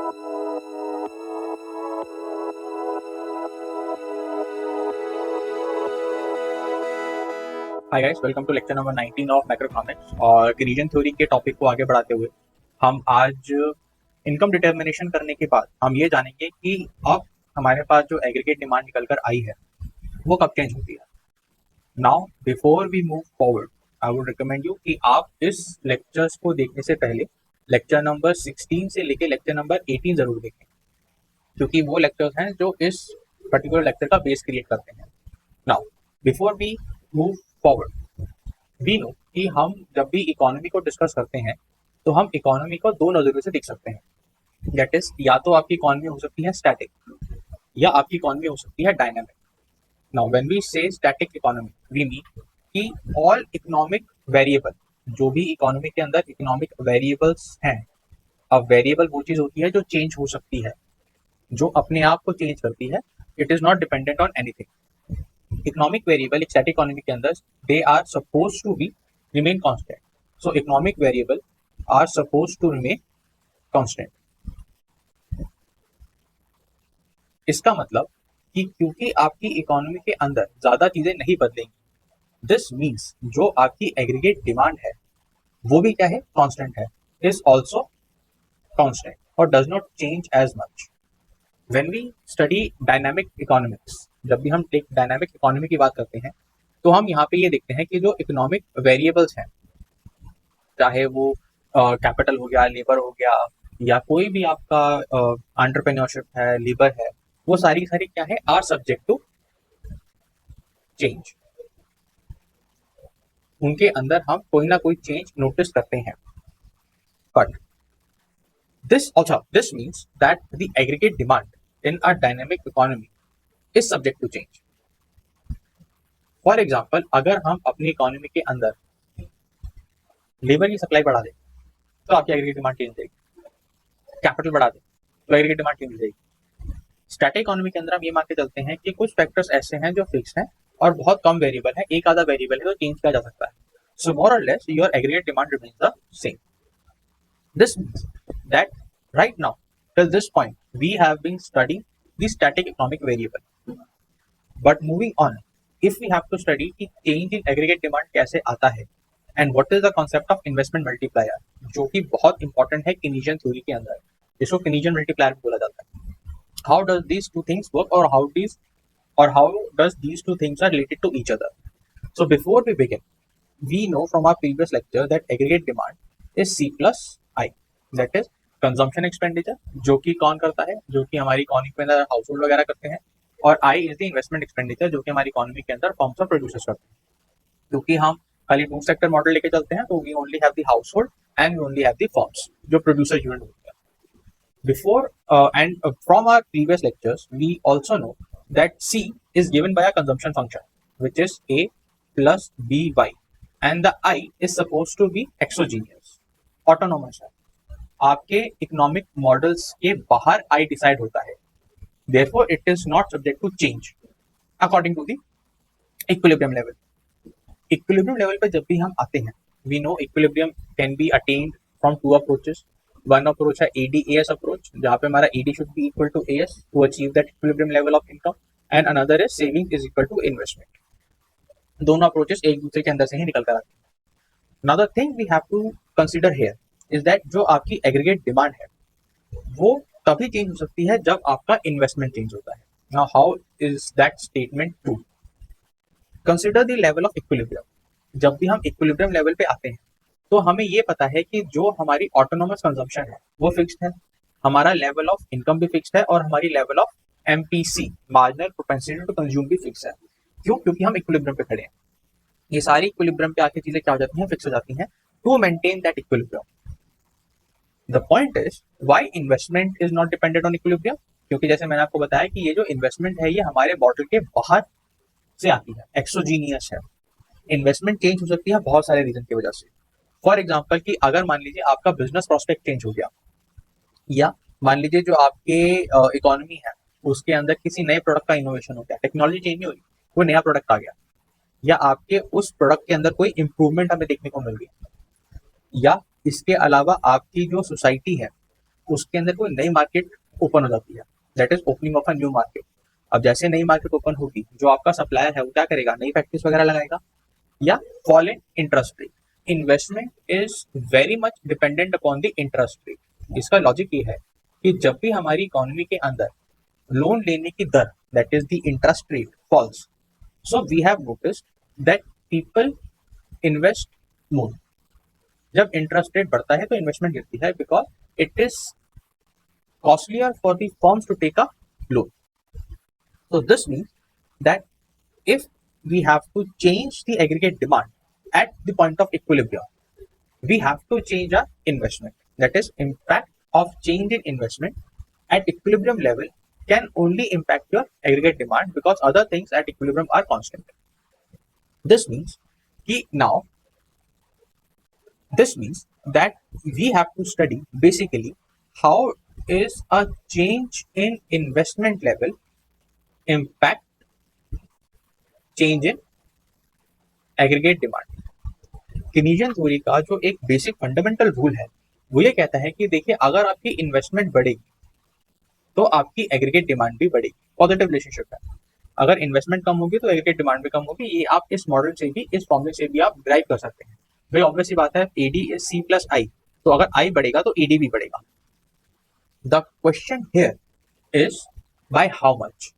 Hi guys, welcome to lecture number 19 of macroeconomics. और reason theory के topic को आगे बढ़ाते हुए हम आज इनकम डिटर्मिनेशन करने के बाद हम ये जानेंगे कि अब हमारे पास जो एग्रीगेट डिमांड निकल कर आई है वो कब चेंज होती है। Now before we move forward, I would recommend you कि आप इस लेक्चर्स को देखने से पहले लेक्चर नंबर 16 से लेके लेक्चर नंबर 18 जरूर देखें, क्योंकि वो लेक्चर्स हैं जो इस पर्टिकुलर लेक्चर का बेस क्रिएट करते हैं। Now before we move forward, we know कि हम जब भी इकोनॉमी को डिस्कस करते हैं तो हम इकोनॉमी को दो नजरिए से देख सकते हैं। दैट इज, या तो आपकी इकोनॉमी हो सकती है स्टैटिक या आपकी इकोनॉमी हो सकती है डायनामिक। नाउ व्हेन वी से स्टैटिक इकोनॉमी, वी मीन कि ऑल इकोनॉमिक वेरिएबल, जो भी इकोनॉमी के अंदर इकोनॉमिक वेरिएबल्स हैं। अब वेरिएबल वो चीज होती है जो चेंज हो सकती है, जो अपने आप को चेंज करती है। It is not dependent on anything. Economic variable एक स्टैटिक इकोनॉमी के अंदर they are suppose to be remain constant. So economic variable are suppose to remain constant. इसका मतलब कि क्योंकि आपकी इकोनॉमी के अंदर ज्यादा चीजें नहीं बदलेंगी, दिस मीन्स जो आपकी एग्रीगेट डिमांड है वो भी क्या है, कांस्टेंट है, इज ऑल्सो कांस्टेंट और does not change as much. When we study dynamic economics, जब भी हम एक डायनामिक इकोनॉमी की बात करते हैं तो हम यहाँ पे ये देखते हैं कि जो इकोनॉमिक वेरिएबल्स हैं, चाहे वो कैपिटल हो गया, लेबर हो गया, या कोई भी आपका एंटरप्रेन्योरशिप है, लेबर है, वो सारी सारी क्या है, आर सब्जेक्ट टू चेंज। उनके अंदर हम कोई ना कोई चेंज नोटिस करते हैं। But this means that the aggregate demand in a dynamic economy is subject to change. For example, अगर हम अपनी इकोनॉमी के अंदर लेबर की सप्लाई बढ़ा दें तो आपकी एग्रीगेट डिमांड चेंज हो जाएगी। कैपिटल बढ़ा दें तो एग्रीगेट डिमांड चेंज हो जाएगी। स्टैटिक इकोनॉमी के अंदर हम ये मान के चलते हैं कि कुछ फैक्टर्स ऐसे हैं जो फिक्स हैं और बहुत कम वेरिएबल है, एक आधा वेरिएबल है तो चेंज किया जा सकता है। सो मोर और less your aggregate demand remains the same. This means that right now till this point we have been studying the static economic variable, but moving on, if we have to study कि change in aggregate demand कैसे आता है and what is the concept of investment multiplier, जो कि बहुत important है Keynesian theory के अंदर, जिसको Keynesian multiplier बोला जाता है। How does these two things work, or how does these two things are related to each other? So before we begin, we know from our previous lecture that aggregate demand is C plus I, that is consumption expenditure, जो कि कौन करता है, जो कि हमारी economy के अंदर हाउस होल्ड वगैरह करते हैं, और I is the investment expenditure, जो कि हमारी इकोनॉमी के अंदर फर्म्स और प्रोड्यूसर्स करते हैं। क्योंकि हम खाली टू सेक्टर मॉडल लेके चलते हैं तो we only have the household and we only have the firms, जो प्रोड्यूसर यूनिट होते हैं। Before and from our previous lectures we also know that C is given by a consumption function which is A plus BY, and the I is supposed to be exogenous, autonomous है, आपके economic models के बाहर आई डिसाइड होता है। Therefore it is not subject to change according to the equilibrium level. Equilibrium level पे जब भी हम आते हैं, we know equilibrium can be attend from two approaches. One approach है AD/AS अप्रोच, जहाँ पे हमारा AD should be equal to AS to achieve that equilibrium level of income, and another is saving is equal to investment. दोनों approaches एक दूसरे के अंदर से ही निकल कर आते हैं। Now the thing we have to consider here is that जो आपकी एग्रीगेट डिमांड है वो तभी चेंज हो सकती है जब आपका इन्वेस्टमेंट चेंज होता है। Now how is that statement true? Consider the level of equilibrium. जब भी हम इक्विलिब्रियम लेवल पे आते हैं तो हमें ये पता है कि जो हमारी ऑटोनोमस कंजम्पशन है वो फिक्स्ड है, हमारा लेवल ऑफ इनकम भी फिक्स्ड है, और हमारी level of MPC, marginal propensity to consume, भी फिक्स है। क्यों? क्योंकि हम इक्विलिब्रियम पे खड़े हैं। ये सारी इक्विलिब्रियम पे आके चीजें क्या हो जाती हैं, फिक्स हो जाती हैं to maintain that equilibrium. The point is why investment is not dependent on equilibrium, क्योंकि जैसे मैंने आपको बताया कि ये जो इन्वेस्टमेंट है ये हमारे मॉडल के बाहर से आती है, एक्सोजीनियस है। इन्वेस्टमेंट चेंज हो सकती है बहुत सारे रीजन की वजह से। फॉर एग्जाम्पल कि अगर मान लीजिए आपका बिजनेस प्रोस्पेक्ट चेंज हो गया, या मान लीजिए जो आपके इकोनॉमी है उसके अंदर किसी नए प्रोडक्ट का इनोवेशन हो गया, टेक्नोलॉजी चेंज नहीं हुई, कोई नया प्रोडक्ट आ गया, या आपके उस प्रोडक्ट के अंदर कोई इंप्रूवमेंट हमें देखने को मिल गई, या इसके अलावा आपकी जो सोसाइटी है उसके अंदर कोई नई मार्केट ओपन हो जाती है, that is opening of a new market. अब जैसे नई मार्केट ओपन होगी, जो आपका सप्लायर है वो क्या करेगा, नई फैक्ट्रीज वगैरह लगाएगा या fall in interest rate. Investment is very much dependent upon the interest rate. इसका लॉजिक ये है कि जब भी हमारी इकोनॉमी के अंदर लोन लेने की दर, that is the interest rate, falls, so we have noticed that people invest more. जब इंटरेस्ट रेट बढ़ता है तो इन्वेस्टमेंट गिरती है, because it is costlier for the firms to take a loan. So this means that if we have to change the aggregate demand at the point of equilibrium, we have to change our investment. That is, impact of change in investment at equilibrium level can only impact your aggregate demand, because other things at equilibrium are constant. This means that we have to study basically how is a change in investment level impact change in aggregate demand. Keynesian theory का जो एक basic fundamental rule है वो ये कहता है कि देखिए, अगर आपकी इन्वेस्टमेंट बढ़ेगी तो आपकी एग्रीगेट डिमांड भी बढ़ेगी। पॉजिटिव रिलेशनशिप है। अगर इन्वेस्टमेंट कम होगी तो एग्रीगेट डिमांड भी कम होगी। ये आप इस मॉडल से भी, इस फॉर्मूले से भी आप ड्राइव कर सकते हैं। भाई ऑब्वियस सी बात है, एडी इज सी प्लस आई, तो अगर आई बढ़ेगा तो एडी भी बढ़ेगा। The question here is by how much.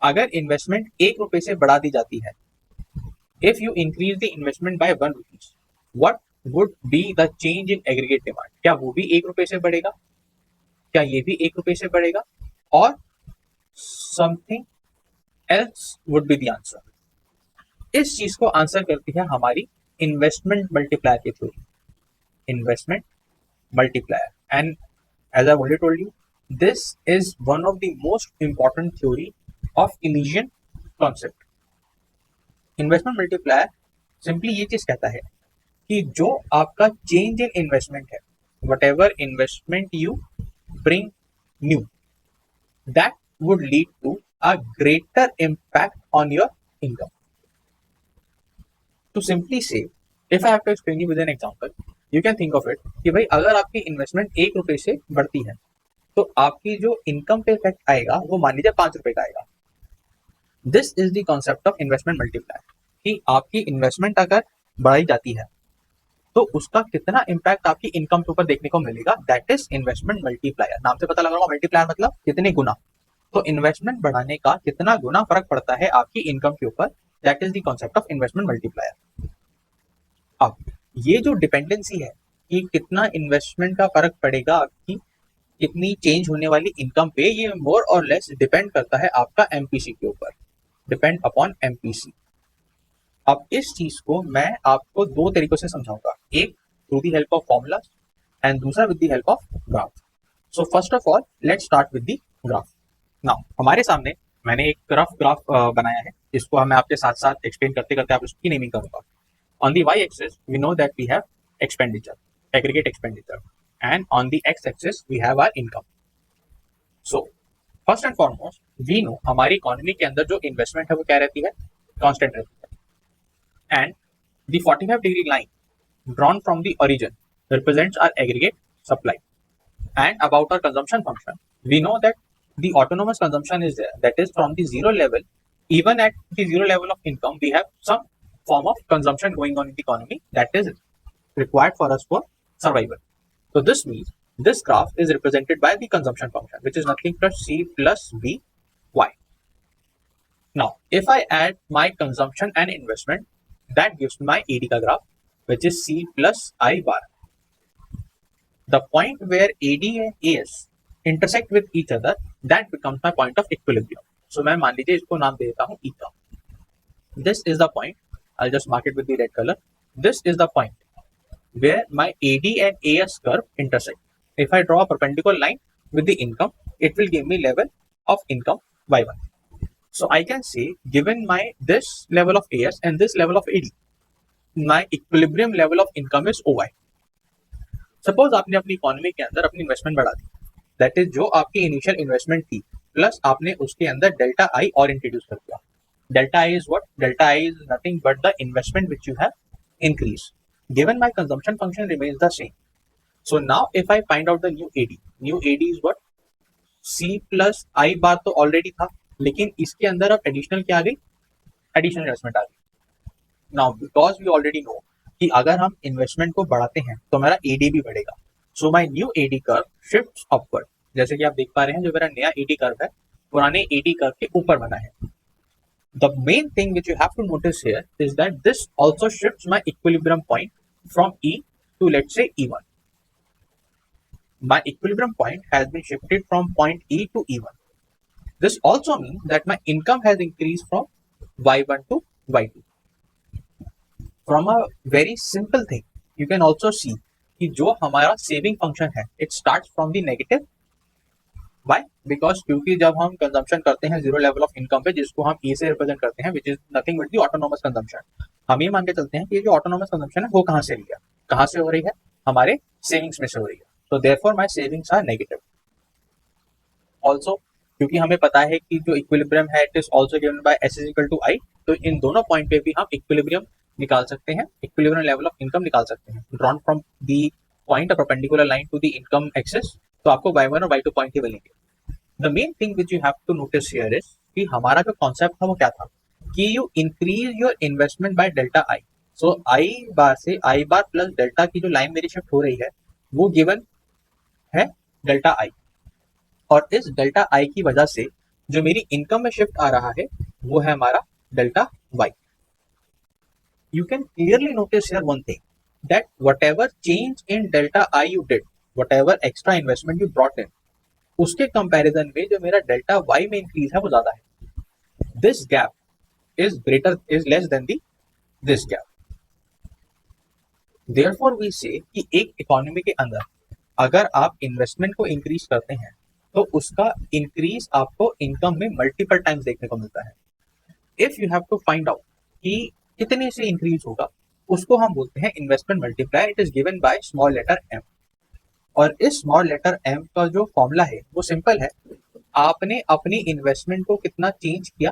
अगर इन्वेस्टमेंट 1 रुपए से बढ़ा दी जाती है, if you increase the investment by 1 rupees, what would be the change in aggregate demand? क्या वो भी 1 रुपए से बढ़ेगा? क्या ये भी 1 रुपए से बढ़ेगा? और something else would be the answer. इस चीज को आंसर करती है हमारी इन्वेस्टमेंट मल्टीप्लायर की theory, investment multiplier. And as I've already told you, this is one of the most important theory of Keynesian concept. Investment multiplier simply ये चीज कहता है कि जो आपका change in investment है, whatever investment you bring new, that would lead to a greater impact on your income. To simply say, if I have to explain you with an example, you can think of it कि भाई अगर आपकी investment 1 रुपए से बढ़ती है तो आपकी जो इनकम पे इफेक्ट आएगा वो मान लीजिए 5 रुपए का आएगा। This is the concept of investment multiplier, कि आपकी इन्वेस्टमेंट अगर बढ़ाई जाती है तो उसका कितना इम्पैक्ट आपकी इनकम के ऊपर देखने को मिलेगा, दैट इज इन्वेस्टमेंट मल्टीप्लायर। नाम से पता लग रहा होगा, मल्टीप्लायर मतलब कितने गुना। तो इन्वेस्टमेंट बढ़ाने का कितना गुना फर्क पड़ता है आपकी इनकम के ऊपर, that is the concept of investment multiplier. अब ये जो डिपेंडेंसी है कि कितना इन्वेस्टमेंट का फर्क पड़ेगा आपकी कितनी चेंज होने वाली इनकम पे, ये मोर और लेस डिपेंड करता है आपका एमपीसी के ऊपर, डिपेंड अपॉन एमपीसी। अब इस चीज को मैं आपको 2 तरीकों से समझाऊंगा, एक through the help of formulas and दूसरा with the help of graph. So first of all let's start with the graph. Now हमारे सामने मैंने एक रफ ग्राफ बनाया है, इसको मैं आपके साथ साथ एक्सप्लेन करते करते आप उसकी नेमिंग करूंगा। On the y-axis, we know that we have expenditure, aggregate expenditure, and on the x-axis, we have our income. So, first and foremost, we know हमारी इकोनॉमी के अंदर जो इन्वेस्टमेंट है वो क्या रहती है, कांस्टेंट रहती है। And the 45-degree line drawn from the origin represents our aggregate supply. And about our consumption function, we know that the autonomous consumption is there. That is, from the zero level, even at the zero level of income, we have some form of consumption going on in the economy that is required for us for survival. So this means this graph is represented by the consumption function, which is nothing but C plus B Y. Now, if I add my consumption and investment, that gives me my AD ka graph, which is C plus I bar. The point where AD and AS intersect with each other, that becomes my point of equilibrium. So मैं मान लीजिए इसको नाम दे देता हूँ E का. This is the point. I'll just mark it with the red color. This is the point where my AD and AS curve intersect. If I draw a perpendicular line with the income, it will give me level of income y1. So I can say, given my this level of AS and this level of AD, my equilibrium level of income is OY. Suppose आपने अपनी economy के अंदर अपनी investment बढ़ा दी, that is जो आपकी initial investment थी plus आपने उसके अंदर डेल्टा आई और इंट्रोड्यूस कर दिया। Delta I is what? Delta I is nothing but the investment which you have increased. Given my consumption function remains the same. So now if I find out the new AD is what? C plus I बार तो already था, लेकिन इसके अंदर अब additional क्या आ गई? Additional investment आ गई। Now because we already know कि अगर हम इन्वेस्टमेंट को बढ़ाते हैं तो हमारा एडी भी बढ़ेगा। So my new AD curve shifts upward. जैसे कि आप देख पा रहे हैं, जो मेरा नया एडी कर्व है पुराने एडी कर्व के ऊपर बना है। The main thing which you have to notice here is that this also shifts my equilibrium point from E to, let's say, E1. My equilibrium point has been shifted from point E to E1. This also means that my income has increased from Y1 to Y2. From a very simple thing, you can also see कि जो हमारा saving function है, it starts from the negative. Why? Because क्योंकि जब हम consumption करते हैं zero level of income पे, जिसको हम E से रिप्रेजेंट करते हैं, विच is nothing but the autonomous consumption, हम ये मान के चलते हैं कि ये जो ऑटोनोमस कंजम्पशन है वो कहाँ से लिया, कहाँ से हो रही है, हमारे सेविंग्स में से हो रही है। तो therefore my savings are negative. Also क्योंकि हमें पता है कि जो इक्विलिब्रियम है it is also given by S is equal to I, तो इन दोनों पॉइंट पे भी हम इक्विलिब्रियम निकाल सकते हैं, इक्विलिब्रियम लेवल ऑफ इनकम निकाल सकते हैं, drawn from the point a perpendicular line to the income axis. तो आपको Y1 और Y2 पॉइंट ही मिलेंगे। The main thing which you have to notice here is कि हमारा जो कॉन्सेप्ट था वो क्या था कि you increase your investment by delta I. So I बार से I बार प्लस डेल्टा की जो लाइन मेरी शिफ्ट हो रही है वो गिवन है डेल्टा I, और इस डेल्टा I की वजह से जो मेरी इनकम में शिफ्ट आ रहा है वो है हमारा delta Y. You can clearly notice here one thing, that whatever change in delta I you did, whatever extra investment you brought in, उसके कंपैरिजन में जो मेरा डेल्टा वाई में इंक्रीज है वो ज्यादा है। This gap is less than this gap. Therefore we say कि एक इकोनॉमी के अंदर अगर आप इन्वेस्टमेंट को इंक्रीज करते हैं तो उसका इंक्रीज आपको इनकम में मल्टीपल टाइम्स देखने को मिलता है। If you have to find out कि कितने से इंक्रीज होगा, उसको हम बोलते हैं investment multiplier. It is given by small letter m, और इस स्मॉल लेटर m का जो फॉर्मूला है वो सिंपल है, आपने अपनी इन्वेस्टमेंट को कितना चेंज किया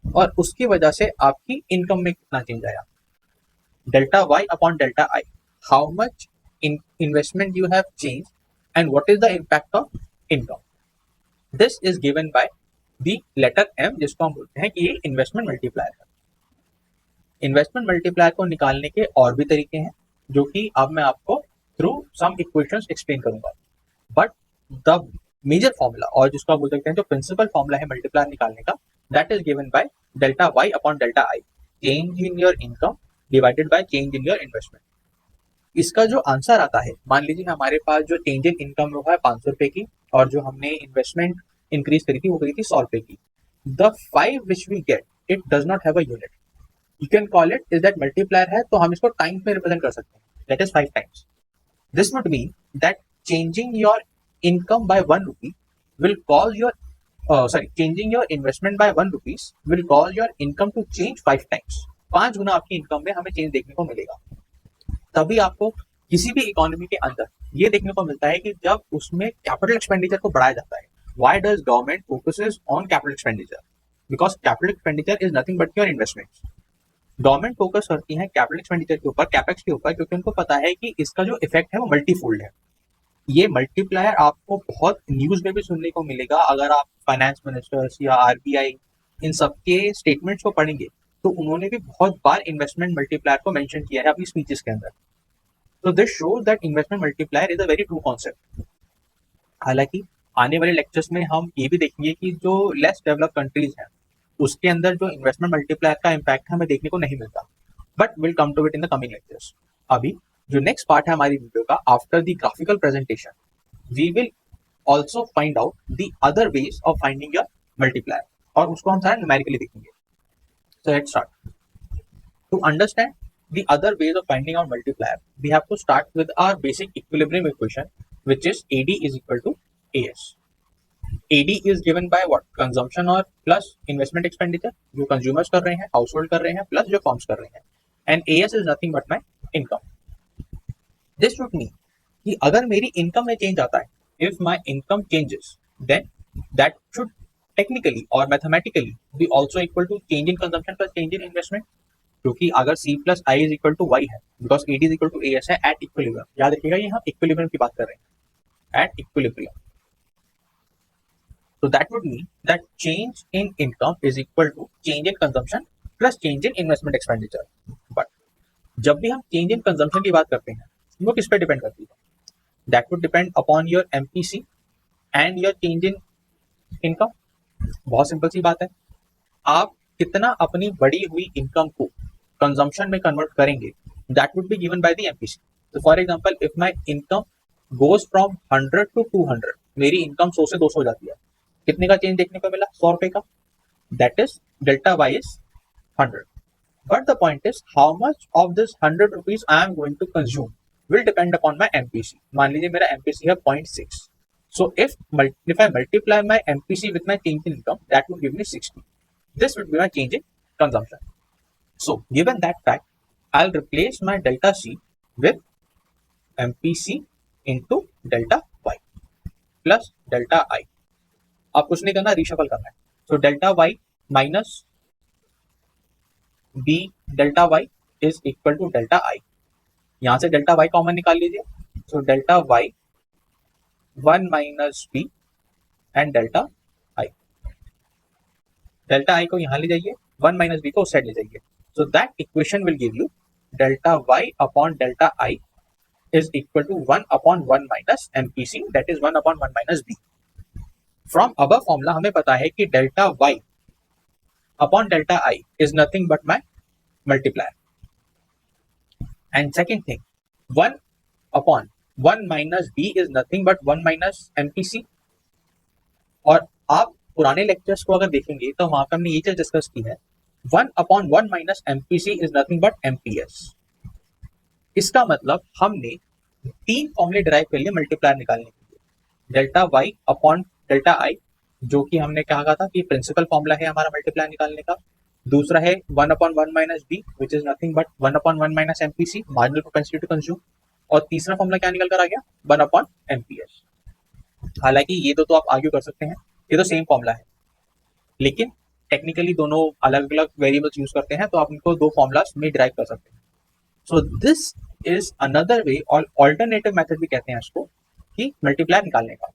और उसकी वजह से आपकी इनकम में कितना चेंज आया। Delta y upon delta I, how much investment you have change and what is the impact of income. This is given by the letter m, जिसको हम बोलते हैं कि ये इन्वेस्टमेंट मल्टीप्लायर है। इन्वेस्टमेंट मल्टीप्लायर को निकालने के और भी तरीके हैं जो कि अब मैं आपको थ्रू सम इक्वेशंस एक्सप्लेन करूंगा, बट द मेजर फॉर्मूला, और जिसको आप बोल सकते हैं जो प्रिंसिपल फॉर्मूला है मल्टीप्लायर निकालने का, that is given by delta y upon delta I, change in your income divided by change in your investment. इसका जो आंसर आता है, मान लीजिए हमारे पास जो चेंज इन इनकम हुआ है 500 रुपए की, और जो हमने इन्वेस्टमेंट इंक्रीज करी थी वो करी थी 100 रुपए की। The 5 which we get it does not have a unit, you can call it is that multiplier है, तो हम इसको टाइम्स में रिप्रेजेंट कर सकते हैं, that is 5 times. This would mean that changing your income by 1 rupee will cause your changing your investment by 1 rupees will cause your income to change 5 times. 5 गुना आपकी income में हमें चेंज देखने को मिलेगा। तभी आपको किसी भी इकोनॉमी के अंदर ये देखने को मिलता है कि जब उसमें कैपिटल एक्सपेंडिचर को बढ़ाया जाता है। Why does government focuses on capital expenditure? Because capital expenditure is nothing but your investments. Government focus करती है कैपिटल एक्सपेंडिचर के ऊपर, कैपेक्स के ऊपर, क्योंकि उनको पता है कि इसका जो इफेक्ट है वो मल्टीफोल्ड है। ये मल्टीप्लायर आपको बहुत न्यूज में भी सुनने को मिलेगा। अगर आप फाइनेंस मिनिस्टर्स या RBI इन सबके स्टेटमेंट्स को पढ़ेंगे तो उन्होंने भी बहुत बार इन्वेस्टमेंट मल्टीप्लायर को मेंशन किया है अपनी स्पीचेस के अंदर। तो this shows that investment multiplier is a very true concept. हालांकि आने वाले लेक्चर्स में हम ये भी देखेंगे कि जो लेस डेवलप कंट्रीज हैं उसके अंदर जो इन्वेस्टमेंट मल्टीप्लायर का इम्पैक्ट हमें देखने को नहीं मिलता, but will come to it in the coming lectures. अभी जो नेक्स्ट पार्ट है हमारी वीडियो का, after the graphical presentation we will also find out the other ways of finding your multiplier, और उसको हम सारा न्यूमेरिकली देखेंगे। So let's start. To understand the other ways of finding out multiplier, we have to start with our basic equilibrium equation, which is AD is equal to AS. AD is given by what? Consumption और plus investment expenditure, जो consumers कर रहे हैं, household कर रहे हैं, plus जो firms कर रहे हैं, and AS is nothing but my income. This would mean कि अगर मेरी income में change आता है, if my income changes, then that should technically or mathematically be also equal to change in consumption plus change in investment. क्योंकि अगर C plus I is equal to Y है, because AD is equal to AS है at equilibrium, याद रखिएगा ये हम equilibrium की बात कर रहे हैं, at equilibrium. So that would mean that change in income is equal to change in consumption plus change in investment expenditure. But जब भी हम change in consumption की बात करते हैं, वो किस पे डिपेंड करती है? That would depend upon your MPC and your change in income. बहुत सिंपल सी बात है, आप कितना अपनी बढ़ी हुई इनकम को कंजम्पशन में कन्वर्ट करेंगे, that would be given by the MPC. So for example if my income goes from 100 to 200, मेरी इनकम 100 से 200 हो जाती है, कितने का चेंज देखने को मिला? 100 रुपए का। That is delta Y is 100, but the point is how much of this 100 rupees I am going to consume will depend upon my MPC. मान लीजिए मेरा MPC है 0.6, so if I multiply my MPC with my change in income, that would give me 60. This would be my change in consumption. So given that fact, I'll replace my delta C with MPC into delta Y plus delta I. अब कुछ नहीं करना, reshuffle करना है। So delta Y minus B delta Y is equal to delta I. यहाँ से delta Y common निकाल लीजिए, so delta Y 1 minus B and delta I. Delta I को यहाँ ले जाइए, 1 माइनस बी को उस साइड ले जाइए, so that equation will give you delta Y upon delta I is equal to 1 upon 1 minus MPC, that is 1 upon 1 minus B. From above formula हमें पता है कि delta Y upon delta I is nothing but my multiplier. And second thing, 1 upon 1 minus b is nothing but 1 minus MPC. और आप पुराने lectures को अगर देखेंगे तो वहां पर हमने ये चीज डिस्कस की है, 1 upon 1 minus MPC is nothing but MPS. इसका मतलब हमने 3 फॉर्मूले डिराइव कर लिए मल्टीप्लायर निकालने के लिए, delta Y upon delta I, जो कि हमने कहा था कि प्रिंसिपल फॉर्मूला है हमारा मल्टीप्लायर निकालने का। दूसरा है 1 upon 1 minus B which is nothing but 1 upon 1 minus MPC, marginal propensity to consume. और तीसरा फॉर्मूला क्या निकल कर आ गया? 1 अपॉन एमपीएस। हालांकि ये तो आप आर्ग्यू कर सकते हैं, ये तो सेम फॉर्मूला है, लेकिन टेक्निकली दोनों अलग अलग वेरिएबल्स यूज करते हैं, तो आप इनको दो फॉर्मूलास में डिराइव कर सकते हैं। So this is another way, और ऑल्टरनेटिव मेथड भी कहते हैं इसको, कि मल्टीप्लायर निकालने का।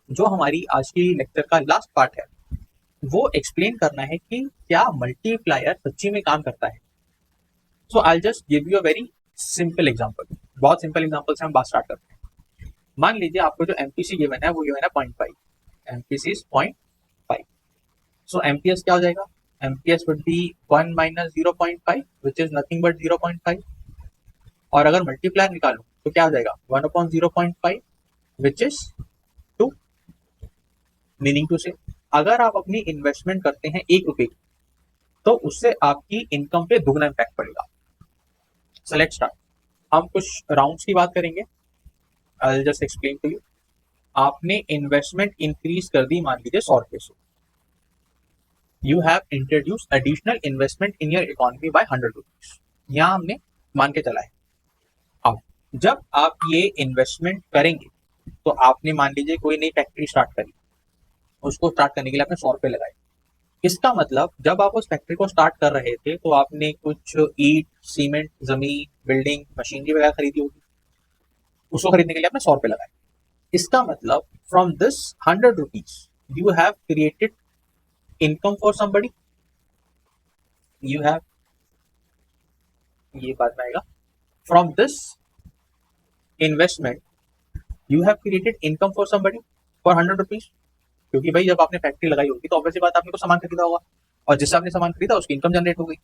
जो हमारी आज की लेक्चर का लास्ट पार्ट है, वो एक्सप्लेन करना है कि क्या मल्टीप्लायर सच्ची में काम करता है। So I just give you a very simple example. बहुत सिंपल एग्जांपल से हम बात स्टार्ट करते हैं। मान लीजिए आपको जो एमपीसी गिवन है वो गिवन है 0.5, एमपीसी इज 0.5। सो एमपीएस क्या हो जाएगा? MPS would be 1 minus 0.5 which is nothing but 0.5। और अगर मल्टीप्लायर निकालो तो क्या हो जाएगा? 1 upon 0.5 which is 2। Meaning to say, अगर आप अपनी इन्वेस्टमेंट करते हैं 1 रुपए की, तो उससे आपकी इनकम पे दुगना इम्पैक्ट पड़ेगा। So let's start. हम कुछ राउंड्स की बात करेंगे। I will just explain to you. आपने इन्वेस्टमेंट इंक्रीज कर दी, मान लीजिए 100 रुपए से। You have introduce additional investment in your economy by 100 rupees. यहाँ हमने मान के चला है। अब जब आप ये इन्वेस्टमेंट करेंगे, तो आपने मान लीजिए कोई नई फैक्ट्री स्टार्ट करी, उसको स्टार्ट करने के लिए आपने 100 रुपए लगाए। इसका मतलब जब आप उस फैक्ट्री को स्टार्ट कर रहे थे तो आपने कुछ ईट, सीमेंट, जमीन, बिल्डिंग, मशीनरी वगैरह खरीदी होगी, उसको खरीदने के लिए आपने 100 रुपए लगाए। इसका मतलब from this 100 rupees you have created income for somebody. You have, ये बात में आएगा, from this investment you have created income for somebody for 100 rupees. क्योंकि भाई जब आपने फैक्ट्री लगाई होगी तो ऑब्वियसली बात आपने को सामान खरीदा होगा, और जिससे आपने सामान खरीदा उसकी इनकम जनरेट हो गई।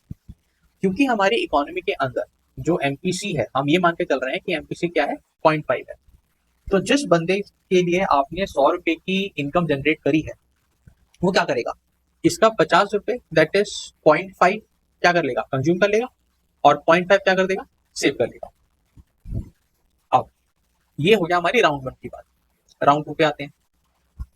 क्योंकि हमारी इकोनॉमी के अंदर जो एमपीसी है, हम ये मान के चल रहे हैं कि एमपीसी क्या है? 0.5 है। तो जिस बंदे के लिए आपने 100 रुपए की इनकम जनरेट करी है, वो क्या करेगा? इसका 50 रुपए दैट इज 0.5 क्या कर लेगा? कंज्यूम कर लेगा, और 0.5 क्या कर देगा? सेव कर लेगा। अब ये हो गया हमारी राउंड 1 की बात। राउंड 2 पे आते हैं।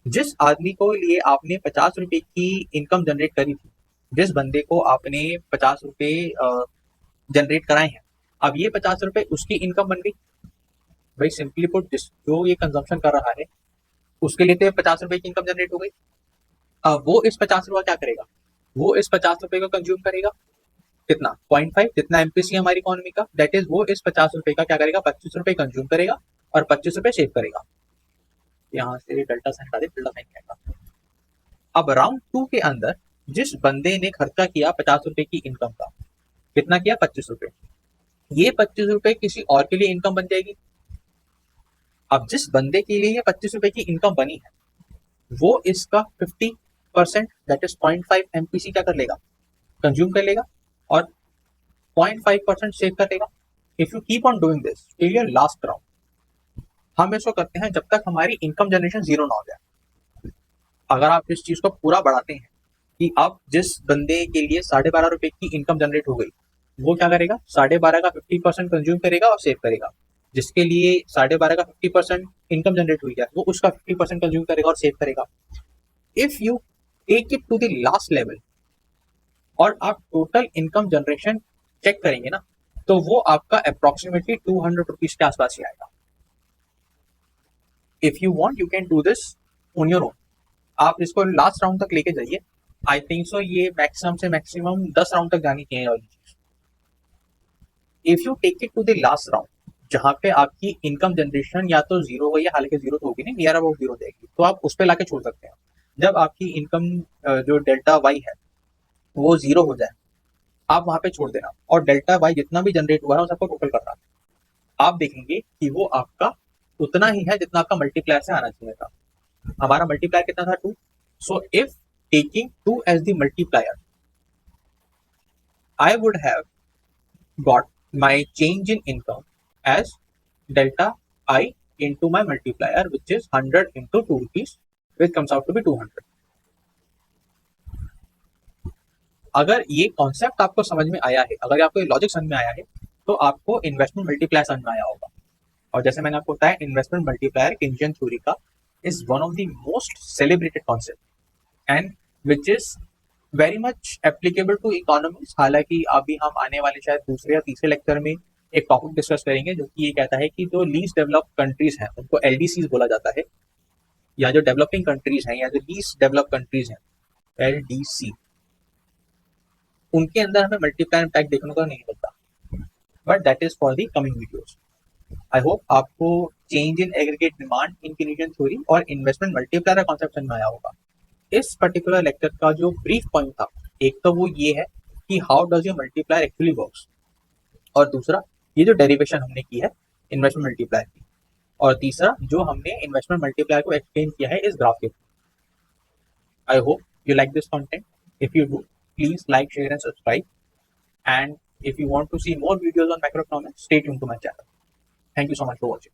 जिस आदमी को लिए आपने 50 रुपए की इनकम जनरेट करी थी, जिस बंदे को आपने 50 रुपए जनरेट कराए हैं, अब ये 50 रुपए उसकी इनकम बन गई। भाई सिंपली पुट, जो ये कंजम्पशन कर रहा है उसके लिए तो 50 रुपए की इनकम जनरेट हो गई। अब वो इस 50 रुपए क्या करेगा? वो इस 50 रुपए को कंज्यूम करेगा, कितना 0.5 जितना एमपीसी हमारी इकोनॉमी का, दैट इज वो इस 50 रुपए का क्या करेगा, 25 रुपए कंज्यूम करेगा और 25 रुपए सेव करेगा। यहाँ से डेल्टा साइन हटा दे, डेल्टा साइन आएगा। अब राउंड 2 के अंदर जिस बंदे ने खर्चा किया 50 रुपए की इनकम का, कितना किया 25 रुपए, ये 25 रुपए किसी और के लिए इनकम बन जाएगी। अब जिस बंदे के लिए ये 25 रुपए की इनकम बनी है वो इसका 50% दैट इज 0.5 एमपीसी क्या कर लेगा, कंज्यूम कर लेगा और 0.5% सेव कर लेगा। If you keep on doing this till your last round, हम इसको करते हैं जब तक हमारी इनकम जनरेशन जीरो ना हो जाए। अगर आप इस चीज को पूरा बढ़ाते हैं कि आप जिस बंदे के लिए 12.5 रुपए की इनकम जनरेट हो गई वो क्या करेगा, 12.5 का 50% कंज्यूम करेगा और सेव करेगा। जिसके लिए 12.5 का 50% इनकम जनरेट हुई है वो उसका 50% कंज्यूम करेगा और सेव करेगा। If you take it to the last level और आप टोटल इनकम जनरेशन चेक करेंगे ना तो वो आपका अप्रोक्सीमेटली 200 रुपीज के आसपास ही आएगा। If you want you can do this on your own. आप इसको लास्ट राउंड तक लेके जाइए। आई थिंक सो ये मैक्सिमम से मैक्सिमम 10 राउंड तक जानी चाहिए वाली चीज। If you take it to the last round जहां पे आपकी इनकम जनरेशन या तो जीरो हुई है, हालांकि जीरो तो होगी नहीं, नियर अबाउट जीरो देगी, तो आप उस पर लाके छोड़ सकते हैं। जब आपकी इनकम जो डेल्टा वाई है वो जीरो हो जाए आप वहां पे छोड़ देना और डेल्टा वाई जितना भी जनरेट हुआ है उस आपको टोटल करना है। आप देखेंगे कि वो आपका उतना ही है जितना आपका मल्टीप्लायर से आना चाहिए था। हमारा मल्टीप्लायर कितना था 2। So if taking 2 as the multiplier I would have got my change in income as delta I into my multiplier which is 100 into 2 rupees which comes out to be 200। अगर ये concept आपको समझ में आया है, अगर आपको ये लॉजिक समझ में आया है तो आपको इन्वेस्टमेंट मल्टीप्लायर समझ में आया होगा। और जैसे मैंने आपको बताया इन्वेस्टमेंट मल्टीप्लायर केनजियन थ्योरी का is one of the most celebrated concept and which is very much applicable to economics. हालांकि अभी हम आने वाले शायद दूसरे या तीसरे लेक्चर में एक टॉपिक डिस्कस करेंगे जो कि ये कहता है कि जो लीस्ट डेवलप्ड कंट्रीज हैं उनको एलडीसीज बोला जाता है, या जो डेवलपिंग कंट्रीज हैं या जो लीस्ट डेवलप्ड कंट्रीज हैं एलडीसी, उनके अंदर हमें मल्टीप्लायर इम्पैक्ट देखने को नहीं मिलता। But that is for the coming videos. I hope आपको change in aggregate demand in Keynesian theory और इन्वेस्टमेंट मल्टीप्लायर का कॉन्सेप्ट समझ में आया होगा। इस पर्टिकुलर लेक्चर का जो ब्रीफ पॉइंट था, एक तो वो ये है कि how does your multiplier actually works, और दूसरा ये जो डेरिवेशन हमने की है इन्वेस्टमेंट मल्टीप्लायर की, और तीसरा जो हमने इन्वेस्टमेंट मल्टीप्लायर को एक्सप्लेन किया है इस ग्राफ के। I hope you like this content. If you do please like, share and subscribe, and if you want to see more videos on macroeconomics, stay tuned to my channel. Thank you so much for watching.